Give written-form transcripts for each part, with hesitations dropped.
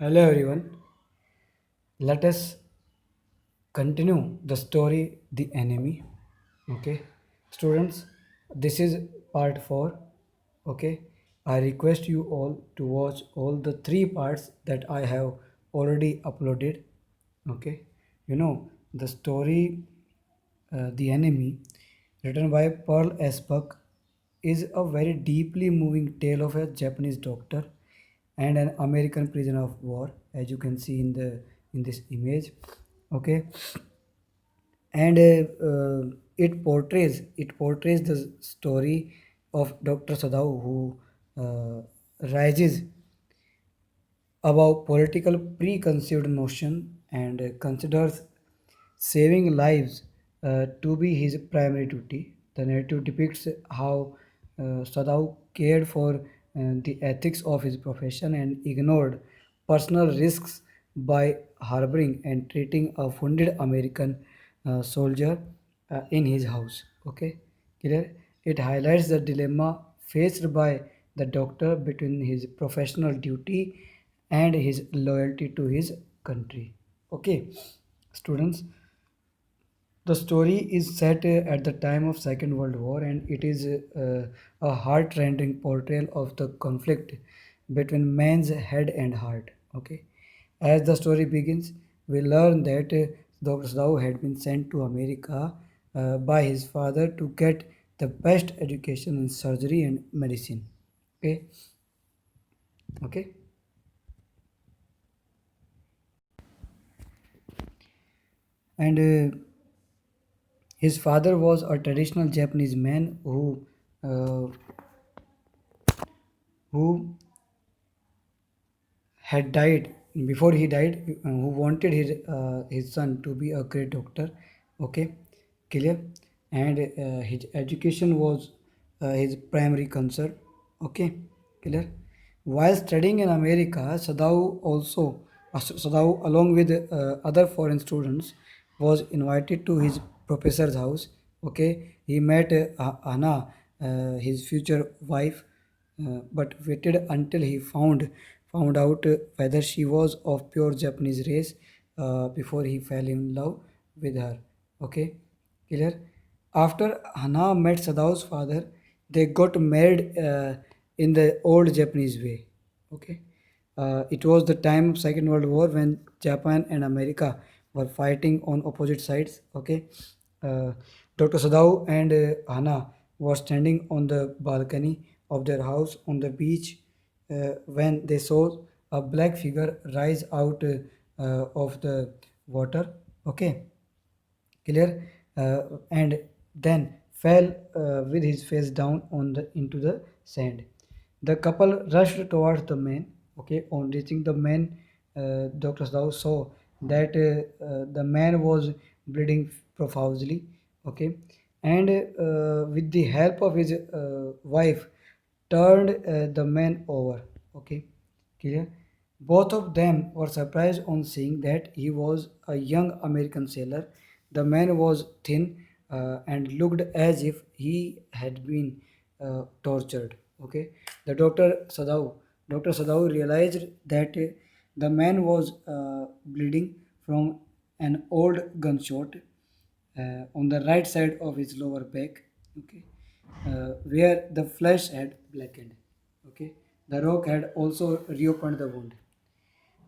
Hello everyone. Let us continue the story The Enemy. Okay. Students, this is part 4. Okay. I request you all to watch all the 3 parts that I have already uploaded. Okay. The story The Enemy, written by Pearl S. Buck, is a very deeply moving tale of a Japanese doctor and an American prisoner of war, as you can see in this image. Okay, and it portrays the story of Dr. Sadao, who rises above political preconceived notion and considers saving lives to be his primary duty. The narrative depicts how Sadao cared for the ethics of his profession and ignored personal risks by harboring and treating a wounded American soldier in his house. Okay, clear? It highlights the dilemma faced by the doctor between his professional duty and his loyalty to his country. Okay, students, the story is set at the time of Second World War, and it is a heart-rending portrayal of the conflict between man's head and heart. Okay, as the story begins, we learn that Dr. Srao had been sent to America by his father to get the best education in surgery and medicine. Okay, okay, and his father was a traditional Japanese man uh, who had died before he died, who wanted his son to be a great doctor. Okay, clear? And his education was his primary concern. Okay, clear? While studying in America, Sadao, along with other foreign students, was invited to his professor's house. Okay, he met Anna, his future wife, but waited until he found out whether she was of pure Japanese race before he fell in love with her. Okay, clear? After Hana met Sadao's father, they got married in the old Japanese way. Okay, it was the time of Second World War when Japan and America were fighting on opposite sides. Okay, uh, Dr. Sadao and Hana were standing on the balcony of their house on the beach when they saw a black figure rise out of the water. Okay, clear? And then fell with his face down into the sand. The couple rushed towards the man. Okay, on reaching the man, Dr. Sadao saw that the man was bleeding profusely. Okay, and with the help of his wife, turned the man over. Okay, clear? Both of them were surprised on seeing that he was a young American sailor. The man was thin and looked as if he had been tortured. Okay, the Dr. Sadao realized that the man was bleeding from an old gunshot on the right side of his lower back. Okay, where the flesh had blackened. Okay, the rock had also reopened the wound.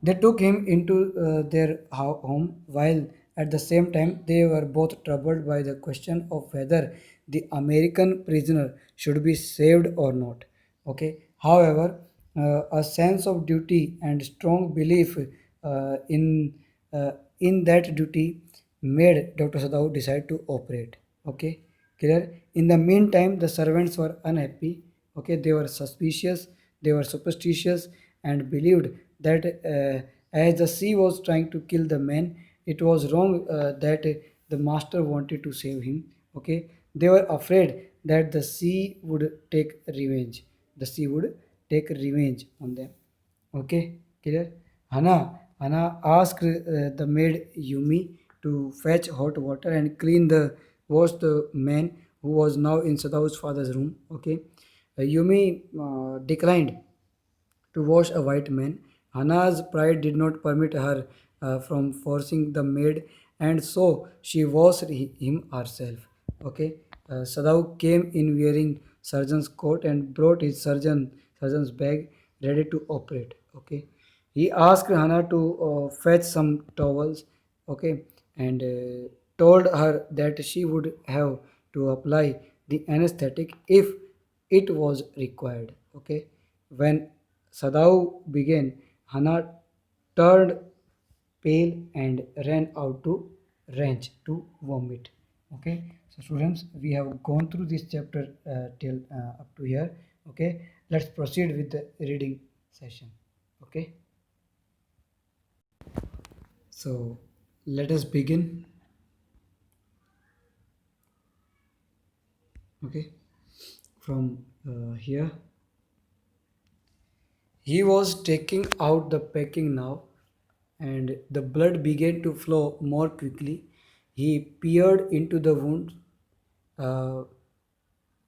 They took him into their home, while at the same time they were both troubled by the question of whether the American prisoner should be saved or not. Okay. However, a sense of duty and strong belief in that duty made Dr. Sadao decide to operate. Okay, clear? In the meantime, the servants were unhappy. Okay, they were suspicious, they were superstitious, and believed that as the sea was trying to kill the man, it was wrong that the master wanted to save him. Okay, they were afraid that the sea would take revenge. The sea would take revenge on them. Okay, clear? Hana asked the maid Yumi to fetch hot water and wash the man who was now in Sadao's father's room. Okay, Yumi declined to wash a white man Hannah's pride did not permit her from forcing the maid, and so she washed him herself. Okay, Sadao came in wearing surgeon's coat and brought his surgeon's bag ready to operate. Okay, he asked Hannah to fetch some towels. Okay, and told her that she would have to apply the anesthetic if it was required. Okay, when Sadao began, Hannah turned pale and ran out to ranch to vomit. Okay, so students, we have gone through this chapter till up to here. Okay, let's proceed with the reading session. Okay, so let us begin. Okay, from here. He was taking out the packing now, and the blood began to flow more quickly. He peered into the wound uh,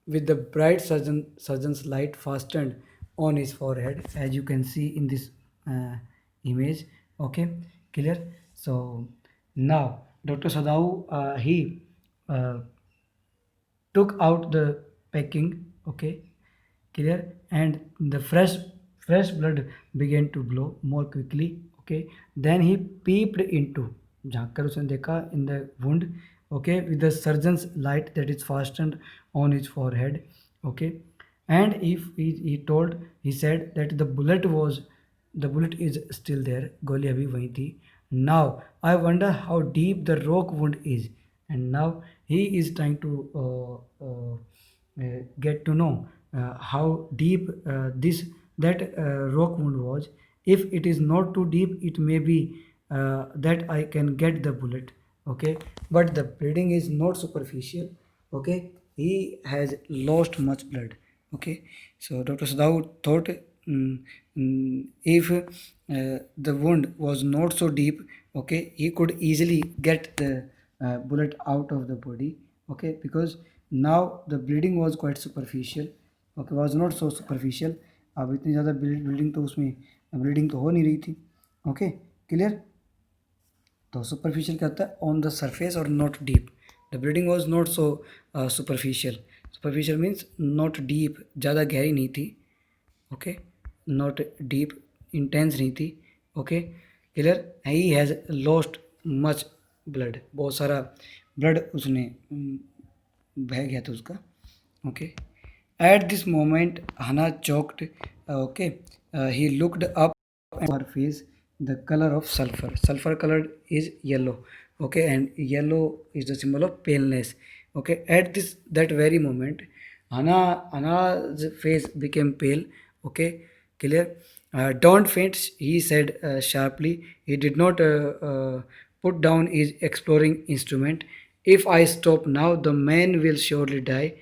with the bright surgeon's light fastened on his forehead, as you can see in this uh, image. Okay, clear? So now, Dr. Sadau, he uh, took out the packing. Okay, clear, and the fresh blood began to flow more quickly. Okay, then he peeped into, झाँक कर उसने देखा in the wound. Okay, with the surgeon's light that is fastened on his forehead. Okay, and if he said that the bullet is still there, गोली अभी वहीं थी. Now I wonder how deep the rock wound is, and now he is trying to get to know how deep this that rock wound was. If it is not too deep, it may be that I can get the bullet. Okay, but the bleeding is not superficial. Okay, he has lost much blood. Okay, so Dr. Sadau thought, if the wound was not so deep, okay, he could easily get the bullet out of the body. Okay, because now the bleeding was quite superficial. Okay, was not so superficial. अब इतनी ज़्यादा bleeding तो उसमें bleeding तो हो नहीं रही थी. Okay, clear? तो सुपरफिशियल क्या होता है? ऑन द सरफेस और not deep. The bleeding was not so superficial. Superficial means not deep, ज़्यादा गहरी नहीं थी. ओके, नॉट डीप, इंटेंस नहीं थी. Okay, clear? He has lost much blood, बहुत सारा ब्लड उसने बह गया था उसका. Okay, eight this moment Hana choked. Okay, he looked up and her face the color of sulfur. Sulfur colored is yellow. Okay, and yellow is the symbol of paleness. Okay, at this that very moment, Hannah's face became pale. Okay, clear? Don't faint, he said sharply. He did not put down his exploring instrument. If I stop now, the man will surely die.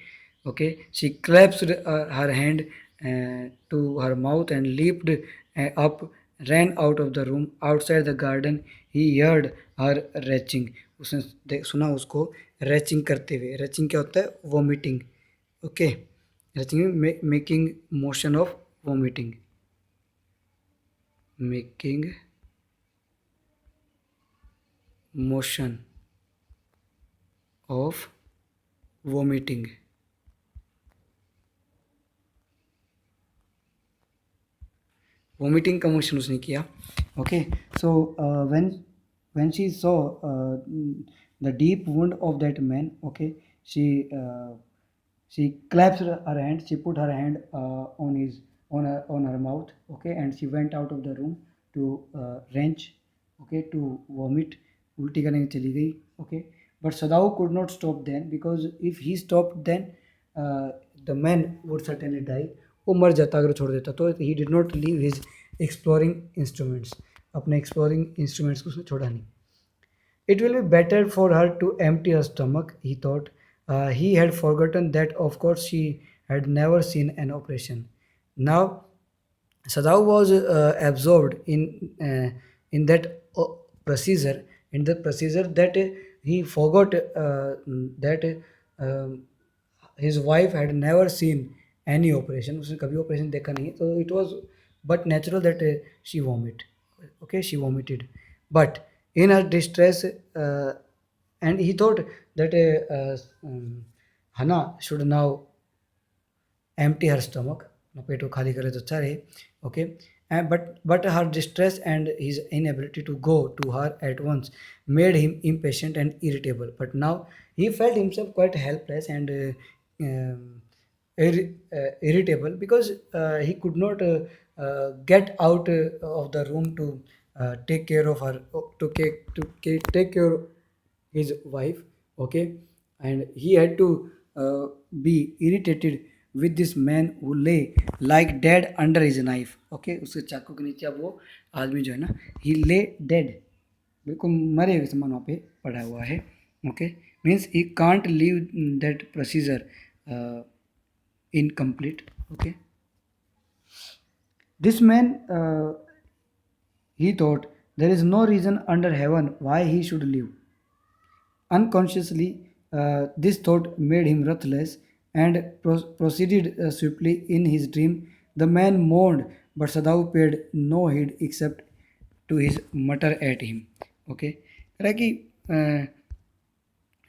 Okay, she clasped her hand to her mouth and leaped up, ran out of the room. Outside the garden, he heard her retching. उसने सुना उसको retching करते हुए. Retching क्या होता है? Vomiting. Okay, retching making motion of vomiting. Making motion of vomiting. Vomiting का motion उसने किया. Okay, so when she saw the deep wound of that man, okay, she clasped her hand, she put her hand on her mouth. Okay, and she went out of the room to wrench. Okay, to vomit. उल्टी करने चली गई. Okay, but Sadao could not stop then, because if he stopped then the man would certainly die. वो मर जाता अगर छोड़ देता तो. ही did not leave his exploring instruments. अपने एक्सप्लोरिंग इंस्ट्रूमेंट्स को उसने छोड़ा नहीं. It will be better for her to empty her stomach, he thought. He had forgotten that, of course, she had never seen an operation. Now, Sadao was absorbed in that procedure, that he forgot that his wife had never seen any operation. उसने कभी operation देखा नहीं. So it was but natural that she vomit. Okay, she vomited, but in her distress, and he thought that Hannah should now empty her stomach, no पेट को खाली करे तो अच्छा रहे. Okay, and but her distress and his inability to go to her at once made him impatient and irritable. But now he felt himself quite helpless and irritable because he could not get out of the room to take care of her, take care of his wife. Okay, and he had to be irritated with this man who lay like dead under his knife. Okay, उसके चाकू के नीचे अब वो आदमी जो है ना, he lay dead, बिल्कुल मरे हुए समान वहाँ पे पड़ा हुआ है. Okay, means he can't leave that procedure incomplete. Okay, this man, he thought there is no reason under heaven why he should live. Unconsciously, this thought made him ruthless and proceeded swiftly in his dream. The man moaned, but Sadhu paid no heed except to his mutter at him. Okay, Raki,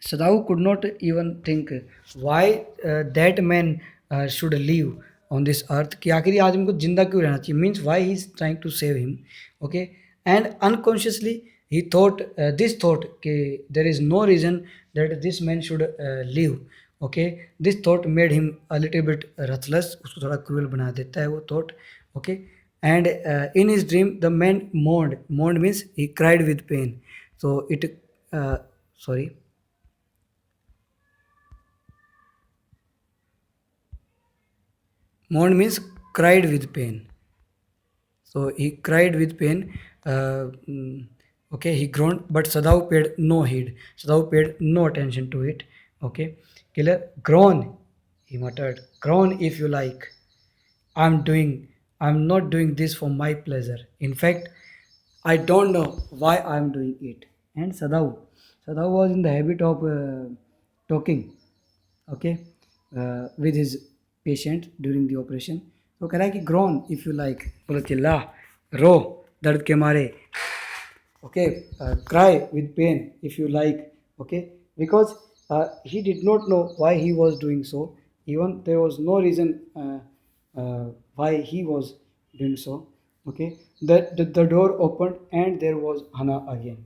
Sadhu could not even think why that man should live on this earth, कि आखिर ये आदमी को जिंदा क्यों रहना चाहिए, means why he is trying to save him. Okay, and unconsciously he thought this thought कि there is no reason that this man should live. Okay, this thought made him a little bit ruthless, उसको थोड़ा cruel बना देता है वो thought. Okay, and in his dream the man moaned means he cried with pain. So it sorry, moaned means cried with pain. So he cried with pain. Okay, he groaned, but Sadhu paid no heed. Sadhu paid no attention to it. Okay, killer, groan, he muttered. Groan if you like. I'm not doing this for my pleasure. In fact, I don't know why I'm doing it. And Sadhu was in the habit of talking, okay, with his patient during the operation. तो कह रहा है कि groan if you like, बोलो चिल्ला, रो दर्द के मारे. Okay, cry with pain if you like. Okay, because he did not know why he was doing so. Even there was no reason why he was doing so. Okay, the door opened and there was Hannah again.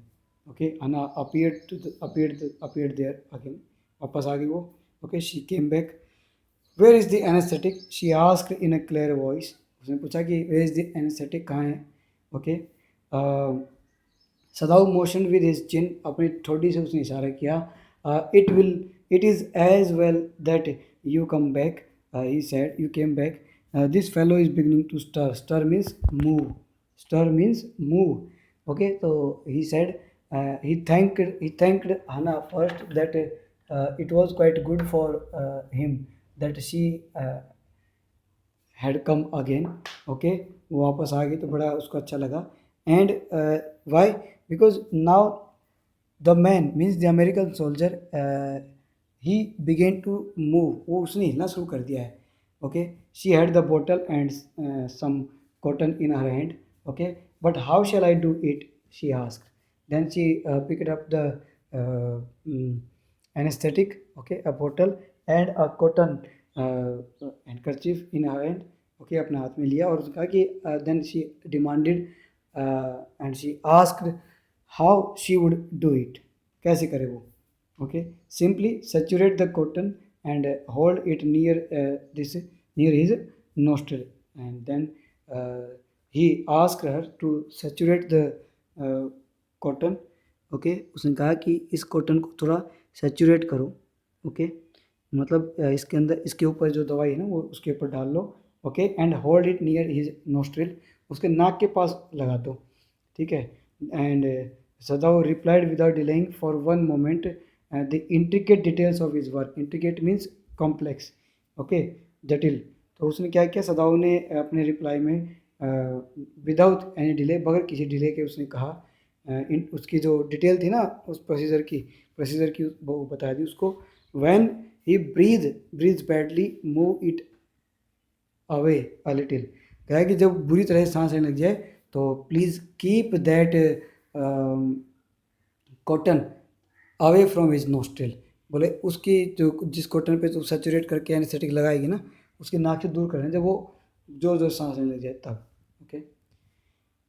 Okay, Hannah appeared there again. वापस आ गई वो. Okay, she came back. Where is the anesthetic? She asked in a clear voice. उसने पूछा कि where is the anesthetic, कहाँ है. Okay, Sadhu motioned with his chin, अपनी ठोड़ी से उसने इशारा किया. It is as well that you come back. He said, you came back. This fellow is beginning to stir. Stir means move. Stir means move. Okay, so he said, he thanked Hannah first that it was quite good for him that she had come again. Okay, वो वापस आ गई तो बड़ा उसको अच्छा लगा. And why? Because now the man means the American soldier, he began to move. वो उसने हिलना शुरू कर दिया है. Okay, she had the bottle and some cotton in her hand. Okay, but how shall I do it, she asked. Then she picked up the uh, mm, anesthetic, okay, a bottle and a cotton handkerchief in her hand. Okay, अपने हाथ में लिया और उसने कहा कि then she demanded and she asked how she would do it, कैसे करे वो. Okay, simply saturate the cotton and hold it near his nostril, and then he asked her to saturate the cotton. Okay, उसने कहा कि इस cotton को थोड़ा saturate करो. ओके, मतलब इसके अंदर, इसके ऊपर जो दवाई है ना वो उसके ऊपर डाल लो. Okay, and hold it near his nostril, उसके नाक के पास लगा दो. ठीक है. And Sadao replied without delaying for one moment the intricate details of his work. Intricate means complex. Okay, जटिल. तो उसने क्या किया, सदाव ने अपने रिप्लाई में विदाउट एनी डिले, बगैर किसी डिले के उसने कहा, उसकी जो डिटेल थी ना उस प्रोसीजर की वो बता दी उसको. When he breathes badly move it away a little, क्या है कि जब बुरी तरह से सांस लेने लग जाए तो please keep that cotton away from his nostril. बोले उसकी जो जिस कॉटन पे तो सेचुरेट करके एनेस्थेटिक लगाएगी ना, उसकी नाक से दूर करें जब वो जोर जोर सांस लेने लग जाए तब। Okay.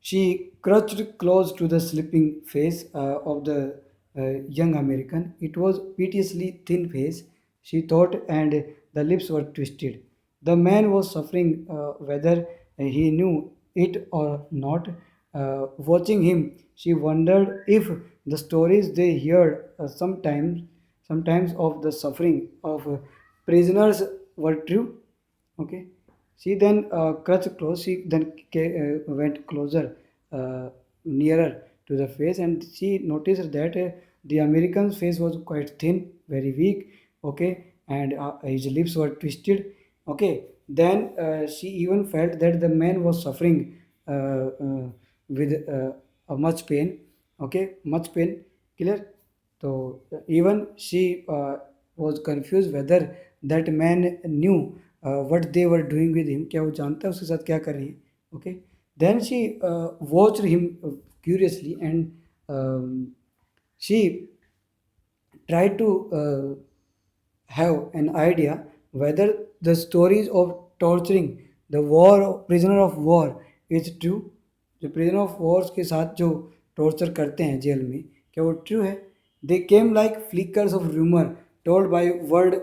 She crouched close to the sleeping face of the young American. It was piteously thin face, she thought, and the lips were twisted. The man was suffering, whether he knew it or not. Watching him, she wondered if the stories they heard sometimes of the suffering of prisoners were true. Okay. She then crouched close. She then went closer, nearer to the face, and she noticed that the American's face was quite thin, very weak. Okay, and his lips were twisted. Okay. Then she even felt that the man was suffering with a much pain. Okay, much pain. Clear. So even she was confused whether that man knew what they were doing with him, क्या वो जानता है उसके साथ क्या कर रही है. Okay. Then she watched him curiously, and she tried to have an idea whether the stories of torturing the war prisoner of war is true. जो prisoner of wars के साथ जो torture करते हैं जेल में, क्या वो true है? They came like flickers of rumor told by word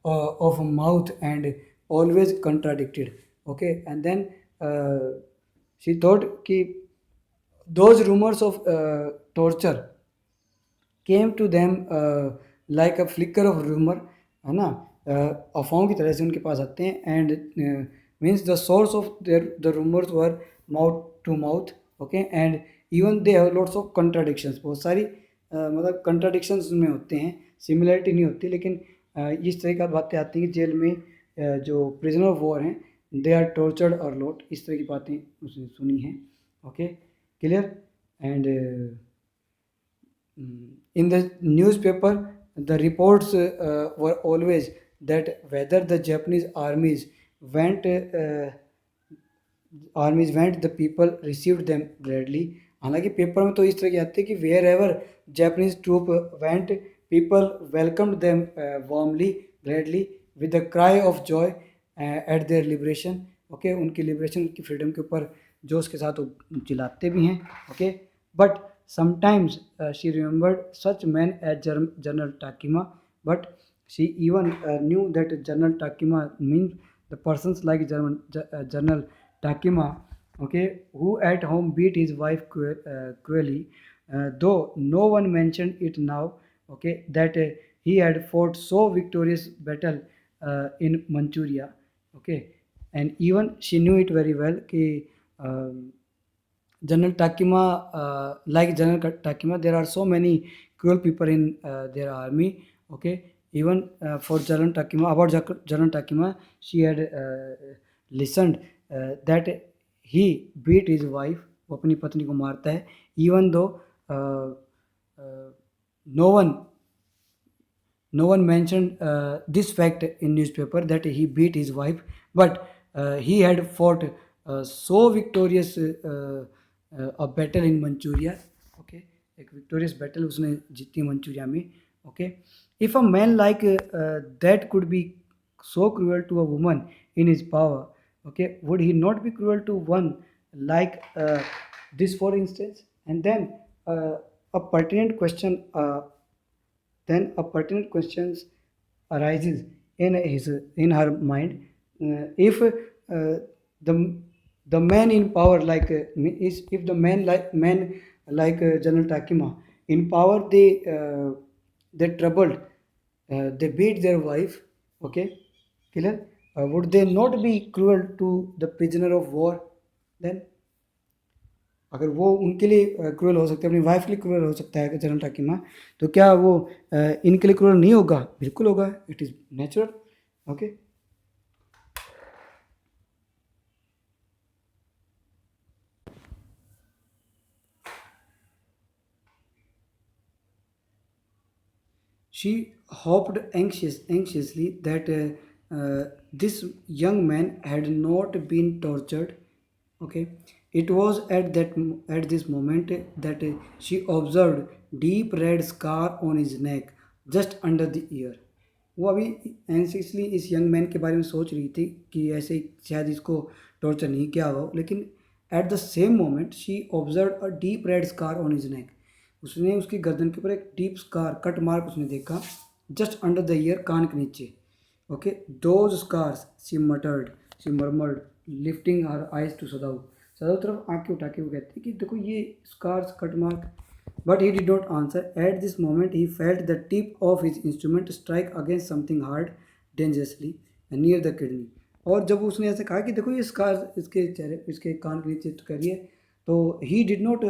of mouth and always contradicted. Okay. And then she thought कि those rumors of torture came to them like a flicker of rumor, है ना, अफवाहों की तरह से उनके पास आते हैं. And means the source of their the rumours were mouth to mouth. Okay. And even they have lots of contradictions, बहुत सारी मतलब कंट्राडिक्शंस उसमें होते हैं, सिमिलरिटी नहीं होती. लेकिन इस तरह की बातें आती हैं कि जेल में जो प्रिजनर ऑफ वॉर हैं दे आर टॉर्चर्ड और लॉट, इस तरह की बातें उसने सुनी हैं. Okay. Clear. And in the newspaper, the reports were always that whether the Japanese armies went, the people received them gladly. हालांकि पेपर में तो इस तरह की आती है कि wherever Japanese troop went, people welcomed them warmly, gladly, with the cry of joy at their liberation. Okay. उनकी लिबरेशन, उनकी फ्रीडम के ऊपर जोश के साथ वो चिल्लाते भी हैं. Okay. But sometimes she remembered such men as General Takima, but she even knew that General Takima means the persons like General Takima, okay, who at home beat his wife cruelly, though no one mentioned it now. Okay, that he had fought so victorious battle in Manchuria. Okay. And even she knew it very well कि General Takima, like General Takima, there are so many cruel people in their army. Okay. Even for General Takima, about General Takima, she had listened that he beat his wife, वो अपनी पत्नी को मारता है, even though uh, no one no one mentioned this fact in newspaper that he beat his wife, but he had fought so victorious a battle in Manchuria. Okay. एक victorious battle उसने जीती Manchuria में. Okay. If a man like that could be so cruel to a woman in his power, okay, would he not be cruel to one like this, for instance? And then a pertinent question then a pertinent question arises in her mind. If the the man in power like is if the man like General Takima in power, they troubled, they beat their wife. Okay. Clear. Would they not be cruel to the prisoner of war then? अगर वो उनके लिए cruel हो सकते हैं, अपनी wife के लिए क्रूअल हो सकता है जनरल टाकिमा, तो क्या वो इनके लिए क्रूअल नहीं होगा? बिल्कुल होगा. It is natural. Okay. She hoped anxiously that this young man had not been tortured. Okay, it was at this moment that she observed deep red scar on his neck just under the ear. वो अभी एंसियसली इस young man के बारे में सोच रही थी कि ऐसे ही शायद इसको टॉर्चर नहीं किया हो, लेकिन at the same moment she observe a deep red scar on his neck. उसने उसकी गर्दन के ऊपर एक डीप स्कार, कट मार्क उसने देखा जस्ट अंडर द ईयर, कान के नीचे। Okay, those scars she murmured lifting her eyes to Sadao. Sadao तरफ आंखें उठा के वो कहती है कि देखो ये scars, cut mark. But he did not answer. At this moment, he felt the tip of his instrument strike against something hard, dangerously, near the kidney. और जब उसने ऐसे कहा कि देखो ये स्कार इसके चेहरे, इसके कान के नीचे तो कर रही है, तो he did not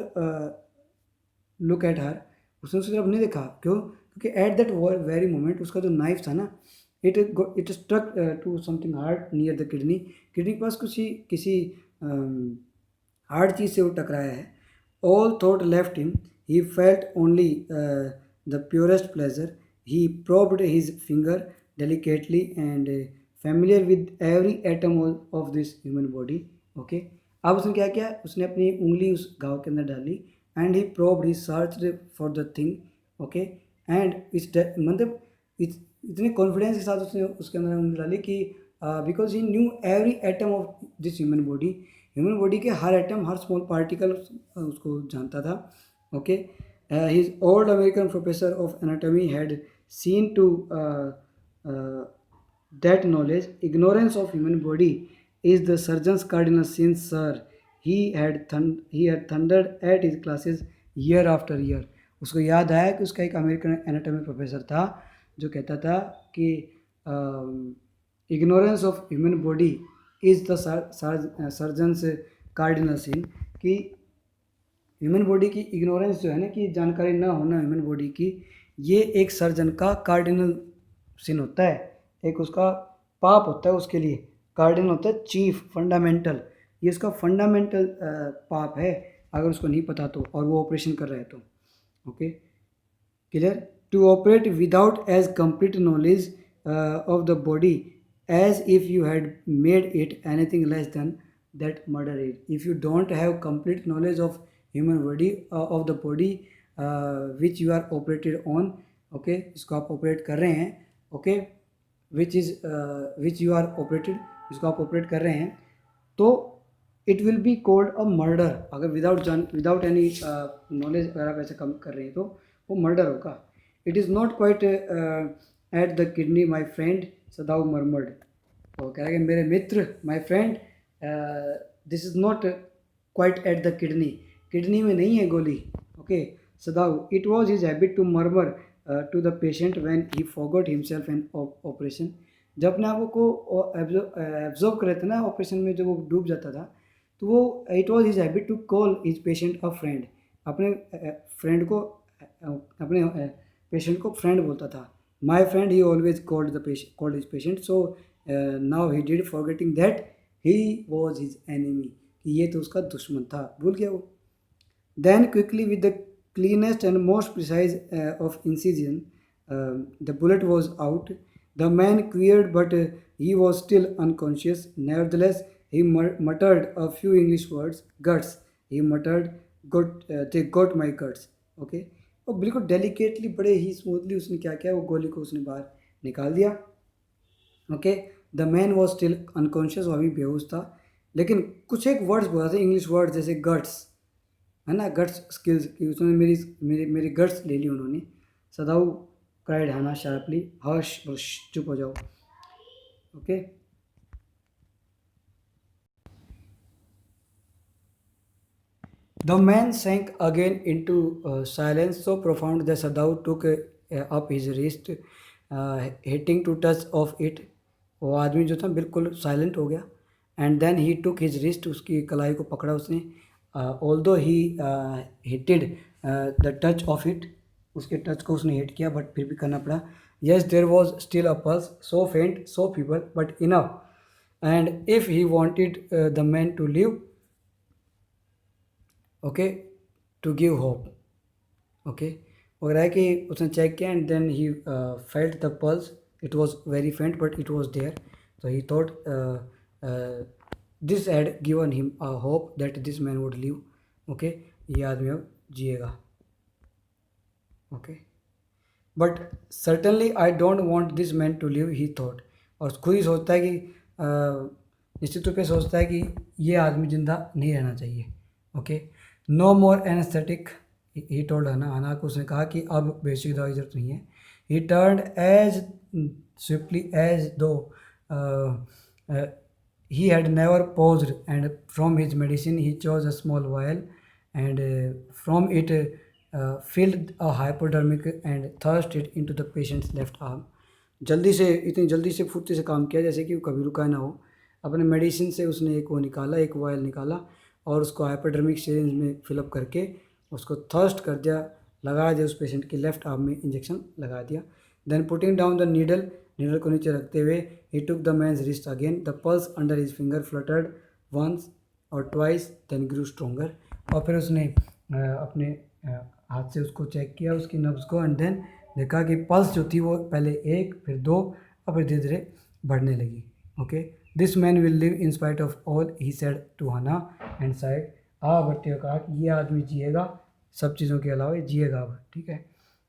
look at her, उसने उसकी तरफ नहीं देखा। क्यों? क्योंकि एट दैट वेरी मोमेंट उसका जो नाइफ था ना, it struck to something hard near the kidney. Kidney के पास किसी हार्ड चीज़ से वो टकराया है। All thought left him, he felt only the purest pleasure. He probed his finger delicately and familiar with every atom of this human body. Okay, अब उसने क्या किया, उसने अपनी उंगली उस घाव के अंदर डाली and he probed, he searched for the thing. Okay, and मतलब इतने कॉन्फिडेंस के साथ उसने उसके अंदर उंगली डाली कि because he new every atom of this human body के हर एटम, हर स्मॉल पार्टिकल उसको जानता था। Okay, his old American professor of anatomy had seen to that knowledge. Ignorance of human body is the surgeon's cardinal sin, sir. He had thundered at his classes year after year. उसको याद आया कि उसका एक American anatomy professor था जो कहता था कि ignorance of human body is the surgeon's cardinal sin, कि ह्यूमन बॉडी की इग्नोरेंस जो है ना, कि जानकारी ना होना ह्यूमन बॉडी की, ये एक सर्जन का कार्डिनल सिन होता है, एक उसका पाप होता है उसके लिए। कार्डिनल होता है चीफ, फंडामेंटल, ये उसका फंडामेंटल पाप है अगर उसको नहीं पता तो, और वो ऑपरेशन कर रहा है तो। Okay, clear? To operate without as complete knowledge of the body as if you had made it anything less than that murder it. If you don't have complete knowledge of human body of the body which you are operated on, okay, इसको आप operate कर रहे हैं, okay, which you are operated, इसको आप operate कर रहे हैं, तो it will be called a murder. अगर विदाउट एनी नॉलेज अगर आप ऐसे कम कर रहे हैं तो वो मर्डर होगा। It is not quite at the kidney my friend, Sadao murmured. तो कह रहा है कि मेरे मित्र, my friend, this is not quite at the kidney, kidney में नहीं है गोली। Okay, Sadao, it was his habit to murmur to the patient when he forgot himself an operation. जब अपने आप को एब्जॉर्व कर रहे थे ना ऑपरेशन में, जब वो डूब जाता था, तो वो it was his habit to call his patient a friend. अपने फ्रेंड को अपने पेशेंट को फ्रेंड बोलता था। My friend, he always called his patient, so now he did forgetting that he was his enemy, कि ये तो उसका दुश्मन था, भूल गया वो। Then quickly, with the cleanest and most precise of incision, the bullet was out. The man queered, but he was still unconscious. Nevertheless, he muttered a few English words. Guts. He muttered, "They got my guts." Okay. और बिल्कुल delicately, बड़े ही smoothly उसने क्या किया, वो गोली को उसने बाहर निकाल दिया। Okay, the man was still unconscious, वो अभी बेहोश था, लेकिन कुछ एक वर्ड्स बोला था, इंग्लिश वर्ड्स जैसे गट्स, है ना, गट्स स्किल्स की, उसने मेरी गट्स ले ली उन्होंने। सदाऊ क्राइड हाना शार्पली, हर्ष, चुप हो जाओ। Okay, the man sank again into silence so profound that Sadao took up his wrist, hitting to touch of it. वो आदमी जो था बिल्कुल साइलेंट हो गया। And then he took his wrist, उसकी कलाई को पकड़ा उसने। Although he hated the touch of it, उसके टच को उसने हिट किया, बट फिर भी करना पड़ा। Yes, there was still a pulse, so faint, so feeble, but enough, and if he wanted the man to live, okay, to give hope. Okay, वो रहा है कि उसने चेक किया and then he felt the pulse, It was very faint, but it was there. So he thought this had given him a hope that this man would live. Okay, ये आदमी अब जिएगा. Okay, but certainly I don't want this man to live, he thought. और खुद ही सोचता है कि निश्चित रूप से सोचता है कि ये आदमी जिंदा नहीं रहना चाहिए. Okay, no more anaesthetic, he told Hana. Hana को उसने कहा कि अब बेसिक दवाई की जरूरत नहीं है. He turned as swiftly as though he had never paused, and from his medicine he chose a small vial, and from it filled a hypodermic and thrust it into the patient's left arm. जल्दी से, इतनी जल्दी से फुर्ती से काम किया जैसे कि वो कभी रुका ना हो. अपने मेडिसिन से उसने एक वो निकाला, एक वायल निकाला, और उसको हाइपोडर्मिक सिरिंज में फिलअप करके उसको थर्स्ट कर दिया, लगा दिया उस पेशेंट के लेफ्ट आर्म में, इंजेक्शन लगा दिया. Then putting down the needle, needle को नीचे रखते हुए he took the man's wrist again. The pulse under his finger fluttered once or twice, then grew stronger. और फिर उसने अपने हाथ से उसको चेक किया, उसकी नब्ज को, एंड देन देखा कि पल्स जो थी वो पहले एक, फिर दो, और फिर धीरे धीरे बढ़ने लगी. Okay, this man will live in spite of all, he said to Hana and side. भट्टी ने कहा कि ये आदमी जिएगा, सब चीज़ों के अलावा जिएगा अब. ठीक है.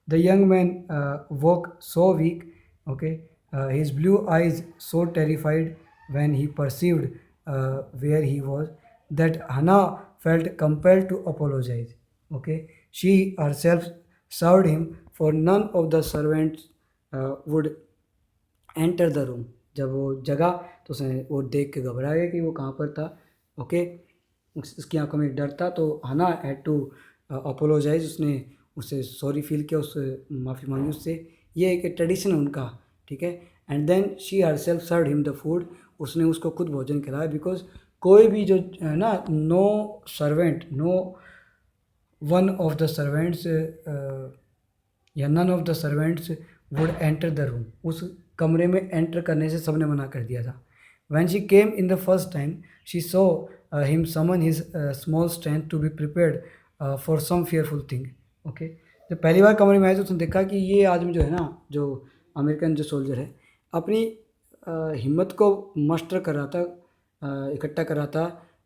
The young man walk so weak. Okay, his blue eyes so terrified when he perceived where he was, that Hannah felt compelled to apologize. Okay, she herself served him, for none of the servants would enter the room. जब वो जगा तो उसने वो देख के घबरा गया कि वो कहाँ पर था. ओके, उसकी आंखों में एक डर था. तो हना हैड टू अपोलोजाइज, उसने उससे सॉरी फील किया, उससे माफ़ी मांगी उससे. ये एक ट्रेडिशन है उनका. ठीक है. And then she herself serve him the food, उसने उसको खुद भोजन खिलाया. बिकॉज कोई भी जो है ना, no servant, no one of the servants या none of the servants would enter the room. उस कमरे में एंटर करने से सबने मना कर दिया था. When she came in the first time she saw him summon his small strength to be prepared for some fearful thing. Okay, जब पहली बार कमरे में आए तो उसने देखा कि ये आदमी जो है ना, जो अमेरिकन जो सोल्जर है, अपनी हिम्मत को मस्टर कर रहा था, इकट्ठा कर रहा था,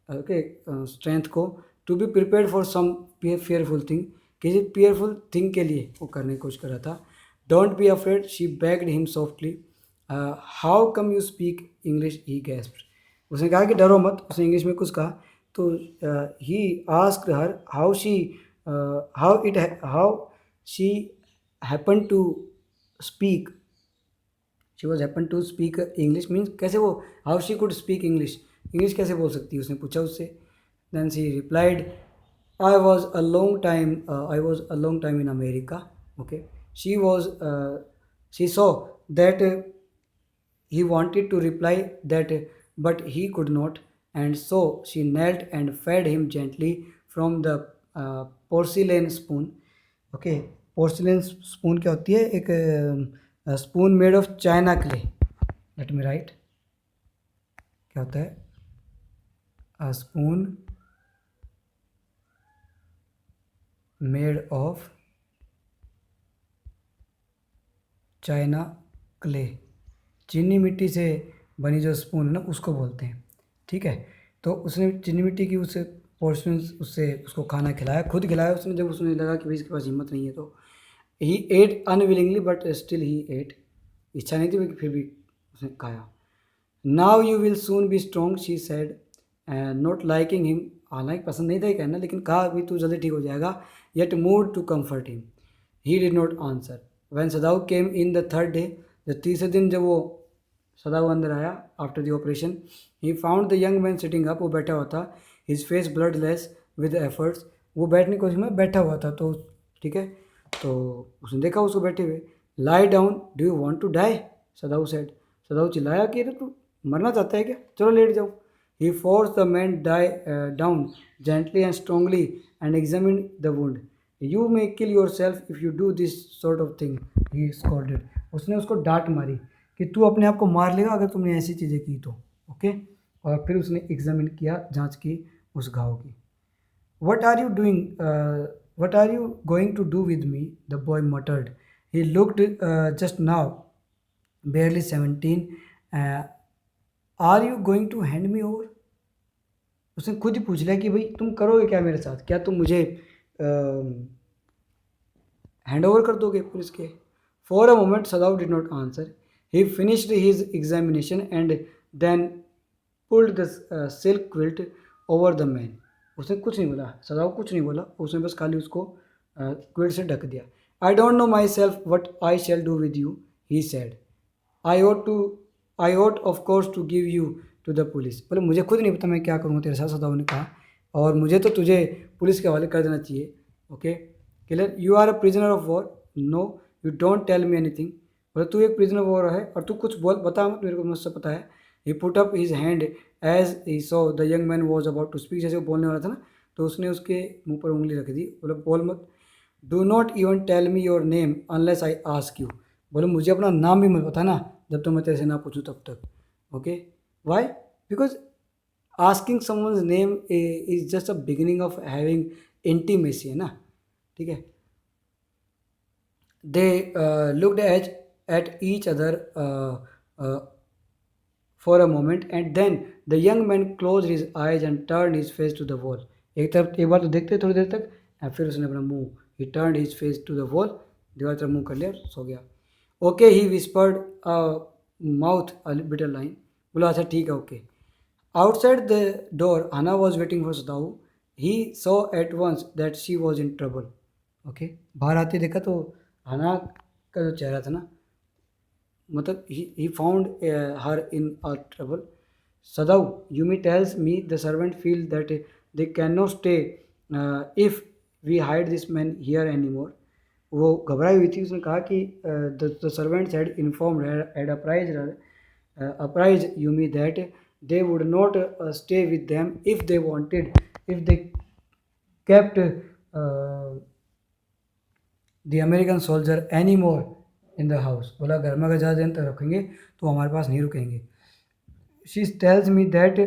ओके, स्ट्रेंथ को, to be prepared for some fearful thing, किसी फियरफुल थिंग के लिए वो करने की कोशिश कर रहा था. Don't be afraid, she begged him softly. How come you speak English, he gasped. उसने कहा कि डरो मत, उसने इंग्लिश में कुछ कहा. तो he asked her how she happen to speak. She was happen to speak English, means कैसे वो, how she could speak English, English कैसे बोल सकती है, उसने पूछा उससे. Then she replied, I was a long time in America. Okay, she saw that he wanted to reply that, but he could not, and so she knelt and fed him gently from the porcelain spoon. Okay, porcelain spoon क्या होती है? एक spoon made of China clay. Let me right, क्या होता है? A spoon made of China clay, चीनी मिट्टी से बनी जो स्पून है ना, उसको बोलते हैं. ठीक है. तो उसने चीनी मिट्टी की उसे पोर्शन उससे उसको खाना खिलाया, खुद खिलाया उसने. जब उसने लगा कि भाई इसके पास हिम्मत नहीं है, तो he ate unwillingly, but still he ate. इच्छा नहीं थी लेकिन फिर भी उसने खाया. Now you will soon be strong, she said, not liking him. हालांकि पसंद नहीं था ये कहना, लेकिन कहा अभी तू जल्दी ठीक हो जाएगा. Yet moved to comfort him, he did not answer. When Sadao came in the third day, जब तीसरे दिन जब वो सदाऊ अंदर आया after the operation, he found the young man sitting up. वो बैठा हुआ था. His face bloodless with efforts. वो बैठने की कोशिश में बैठा हुआ था. तो ठीक है, तो उसने देखा उसको बैठे हुए. Lie down, do you want to die, Sadao said. Sadao चिल्लाया कि अरे तू मरना चाहता है क्या, चलो लेट जाओ. He force the man down gently and strongly and examine the wound. You may kill yourself if you do this sort of thing, he scolded. उसने उसको डांट मारी कि तू अपने आप को मार लेगा अगर तुमने ऐसी चीज़ें की तो. ओके, और फिर उसने एग्जामिन किया, जांच की उस घाव की. What are you doing, what are you going to do with me, the boy muttered. He looked just now barely 17, are you going to hand me over? उसने खुद ही पूछ लिया कि भाई तुम करोगे क्या मेरे साथ, क्या तुम मुझे हैंड ओवर कर दोगे पुलिस के? For a moment Sadao did not answer. He finished his examination and then pulled the silk quilt over the man. उसने कुछ नहीं बोला, सदाव कुछ नहीं बोला, उसने बस खाली उसको क्विल्ट से ढक दिया. I don't know myself what I shall do with you, he said. I ought to I ought of course to give you to the police. बोले मुझे खुद नहीं पता मैं क्या करूँगा तेरे साथ, सदाव ने कहा, और मुझे तो तुझे पुलिस के हवाले कर देना चाहिए. Okay clear. You are a prisoner of war. No you don't tell me anything. बोले तू एक प्रिजनर ऑफ वॉर है और तू कुछ बोल बता मत, मेरे को मुझसे पता है. He put up his hand as he saw the young man was about to speak. जैसे वो बोलने वाला था ना, तो उसने उसके मुंह पर उंगली रख दी. बोले बोल मत. Do not even tell me your name unless I ask you. बोले मुझे अपना नाम भी मत बता ना जब तक मैं तेरे से ना पूछूं तब तक. Okay why? Because asking someone's name is just a beginning of having intimacy, है ना. ठीक है. They looked at each other for a moment and then the young man close his eyes and turn his face to the wall. एक तरफ एक बार तो देखते थोड़ी देर तक, और फिर उसने अपना मुंह, he turn his face to the wall, दीवार तरफ मुंह कर लिया, सो गया. Okay he whispered mouth a bitter line. बोला अच्छा ठीक है okay. Outside the door Hana was waiting for Sadao. He saw at once that she was in trouble. Okay बाहर आते देखा तो हना का जो चेहरा था ना, मतलब he found her in a trouble. Sadhu, Yumi tells me the servant feel that they cannot stay if we hide this man here anymore. वो घबराई हुई थी. उसने कहा कि the servants had informed her, had apprised Yumi that they would not stay with them if they wanted, if they kept the American soldier any more in the house. बोला घर में अगर ज़्यादा दिन तक रखेंगे तो हमारे पास नहीं रुकेंगे. She tells me that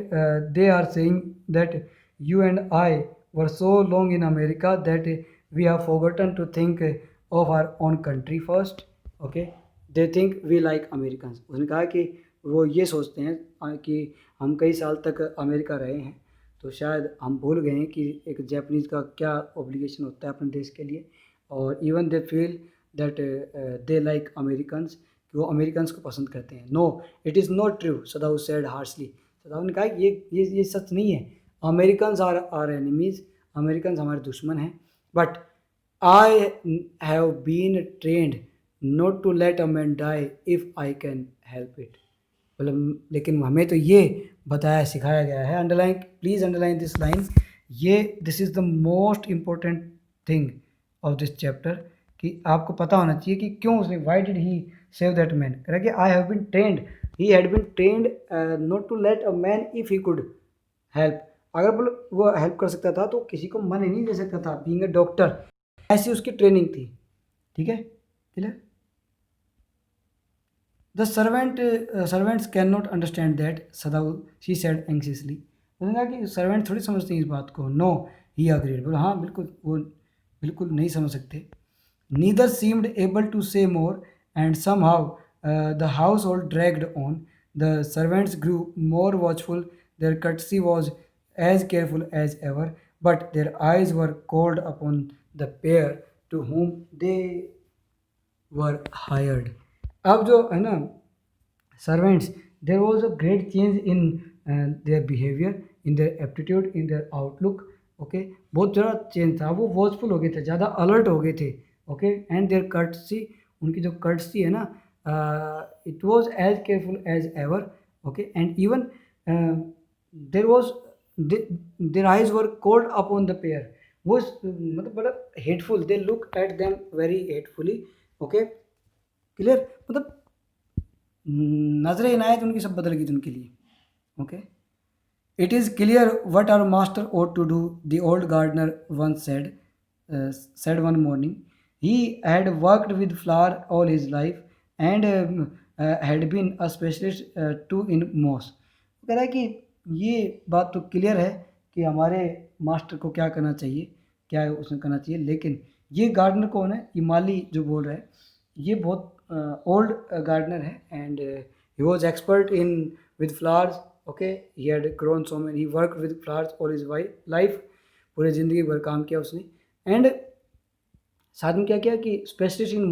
they are saying that you and I were so long in America that we have forgotten to think of our own country first. Okay they think we like American. उसने कहा कि वो ये सोचते हैं कि हम कई साल तक अमेरिका रहे हैं, तो शायद हम भूल गए हैं कि एक जैपनीज़ का क्या ऑब्लिगेशन होता है अपने देश के लिए. और even they feel that they like Americans, कि वो अमेरिकन्स को पसंद करते हैं. No it is not true, Sadao said harshly. Sadao ने कहा ये सच नहीं है. अमेरिकन्स आर एनिमीज़, अमेरिकन्स हमारे दुश्मन हैं. But I have been trained not to let a man die if I can help it. मतलब लेकिन हमें तो ये बताया सिखाया गया है. Underline, please underline this line. ये this is the most important thing of this chapter, कि आपको पता होना चाहिए कि क्यों उसने, why did he save that man. कह रहा कि I have been trained, he had been trained not to let a man if he could help. अगर बोलो वो हेल्प कर सकता था तो किसी को मना नहीं दे सकता था. बीइंग अ डॉक्टर, ऐसी उसकी ट्रेनिंग थी. ठीक है clear. The servants can not understand that, सदाऊ शी सेड एंग्जियसली. उसने कहा कि सर्वेंट थोड़ी समझते हैं इस बात को. No he agreed. बोला हाँ बिल्कुल, वो बिल्कुल नहीं समझ सकते. Neither seemed able to say more, and somehow the household dragged on. The servants grew more watchful, their courtesy was as careful as ever, but their eyes were cold upon the pair to whom they were hired. अब जो है ना servants, there was a great change in their behavior, in their aptitude, in their outlook. Okay बहुत ज़्यादा change था. वो watchful हो गए थे, ज़्यादा अलर्ट हो गए थे. ओके एंड देयर कर्टसी, उनकी जो कर्टसी है ना, it was as careful as ever. Okay and even there was their eyes were cold upon the pair. वो मतलब बड़ा hateful, they look at them very hatefully. Okay clear. मतलब नजर इनायत उनकी सब बदल गई थी उनके लिए. Okay it is clear what our master ought to do, the old gardener once said one morning. He had worked with flour all his life and had been a specialist too in moss. कह रहा है कि ये बात तो clear है कि हमारे मास्टर को क्या करना चाहिए, क्या उसने करना चाहिए. लेकिन ये गार्डनर कौन है, ये माली जो बोल रहा है, ये बहुत old gardener है, and he was expert in with flowers. Okay, he had grown so many, he worked with flowers all his life, पूरे ज़िंदगी भर काम किया उसने. एंड साथ में क्या किया कि specialist in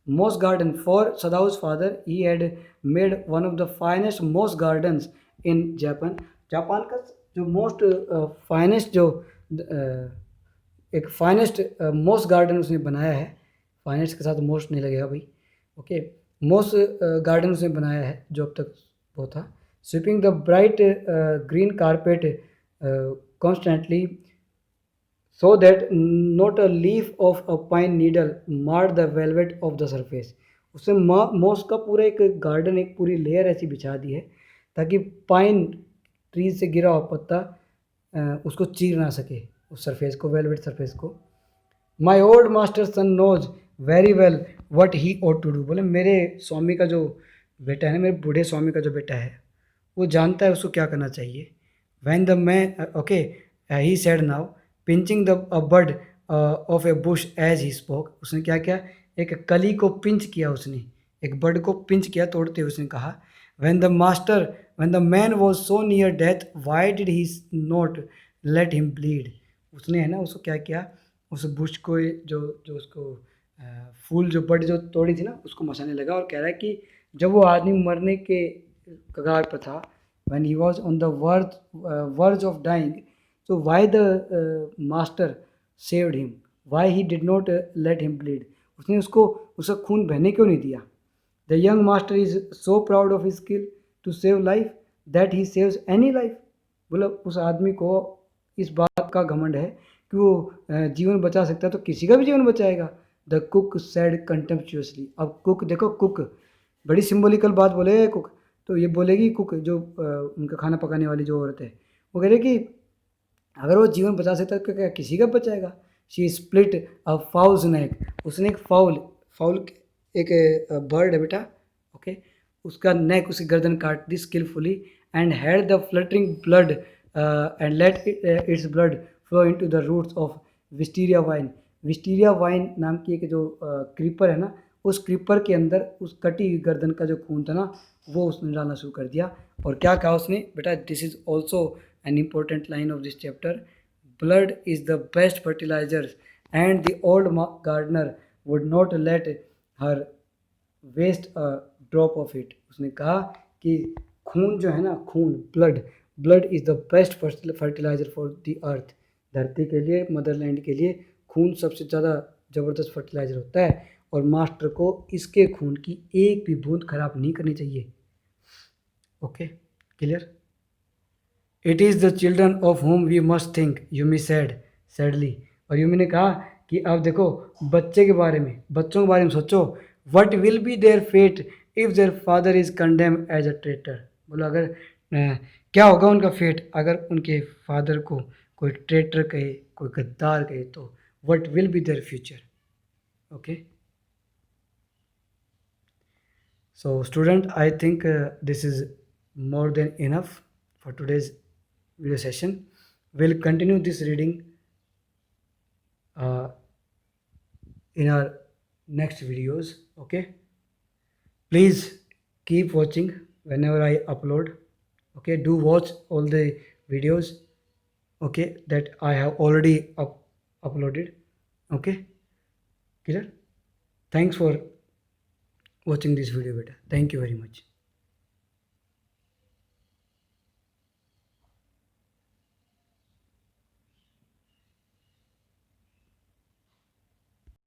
moss garden for Sadao's father, he had made one of the finest moss gardens in Japan. Japan का जो मोस्ट फाइनेस्ट जो एक फाइनेस्ट मोस्ट गार्डन उसने बनाया है. फाइनेस्ट के साथ मोस्ट नहीं लगेगा भाई. ओके, मोस्ट गार्डन उसने बनाया है जो अब तक वो था. Sweeping the bright green carpet constantly so that not a leaf of a pine needle marred the velvet of the surface. उसने मॉस का पूरा एक गार्डन, एक पूरी लेयर ऐसी बिछा दी है ताकि पाइन ट्रीज से गिरा हुआ पत्ता उसको चीर ना सके, उस सरफेस को, वेलवेट सरफेस को. My old master son knows very well what he ought to do. बोले मेरे स्वामी का जो बेटा है ना, मेरे बूढ़े स्वामी का जो बेटा है, वो जानता है उसको क्या करना चाहिए. When the man okay he said now pinching the bird of a bush as he spoke. उसने क्या किया, एक कली को पिंच किया उसने, एक बर्ड को पिंच किया तोड़ते हुए उसने कहा, when the man was so near death Y did he not let him bleed. उसने है ना उसको क्या किया, उस बुश को जो जो उसको फूल जो बर्ड जो तोड़ी थी ना उसको मसाने लगा, और कह रहा है कि जब वो आदमी मरने के कगार पर था, when he was on the verge of dying, so why the master saved him, why he did not let him bleed. उसने उसको उसका खून बहने क्यों नहीं दिया. the young master is so proud of his skill to save life that he saves any life. बोला उस आदमी को इस बात का घमंड है कि वो जीवन बचा सकता है तो किसी का भी जीवन बचाएगा. The cook said कंटेम्पचुअसली. अब कुक देखो, कुक बड़ी सिंबॉलिकल बात बोले कुक. तो ये बोलेगी कुक जो उनका खाना पकाने वाली जो औरत है, वो कह रही कि अगर वो जीवन बचा सकता है तो क्या किसी का बचाएगा. शी स्प्लिट अ फाउल्स नेक. उसने एक फाउल एक बर्ड है बेटा, ओके, उसका नेक, उसकी गर्दन काट दी skilfully, and had the fluttering blood and let its blood flow into the roots of wisteria vine. Wisteria vine नाम की एक जो क्रीपर है ना, उस क्रीपर के अंदर उस कटी हुई गर्दन का जो खून था ना, वो उसने डालना शुरू कर दिया. और क्या कहा उसने बेटा, this is also an important line of this chapter, blood is the best fertilizer and the old gardener would not let her waste a drop of it. उसने कहा कि खून जो है ना, खून, blood is the best fertilizer for the earth. धरती के लिए, मदरलैंड के लिए खून सबसे ज़्यादा ज़बरदस्त फर्टिलाइज़र होता है, और मास्टर को इसके खून की एक भी बूंद खराब नहीं करनी चाहिए. Okay, clear. It is the children of home we must think, Yumi said sadly. और यूमी ने कहा कि अब देखो बच्चों के बारे में सोचो. What will be their fate if their father is condemn as a traitor. बोलो अगर क्या होगा उनका फेट अगर उनके फादर को कोई ट्रेटर कहे, कोई गद्दार कहे, तो what will be their future. Okay, so student, I think this is more than enough for today's video session. We'll continue this reading in our next videos. Okay, please keep watching whenever I upload. Okay, do watch all the videos, okay, that I have already uploaded. Okay, clear. Thanks for watching this video beta. Thank you very much.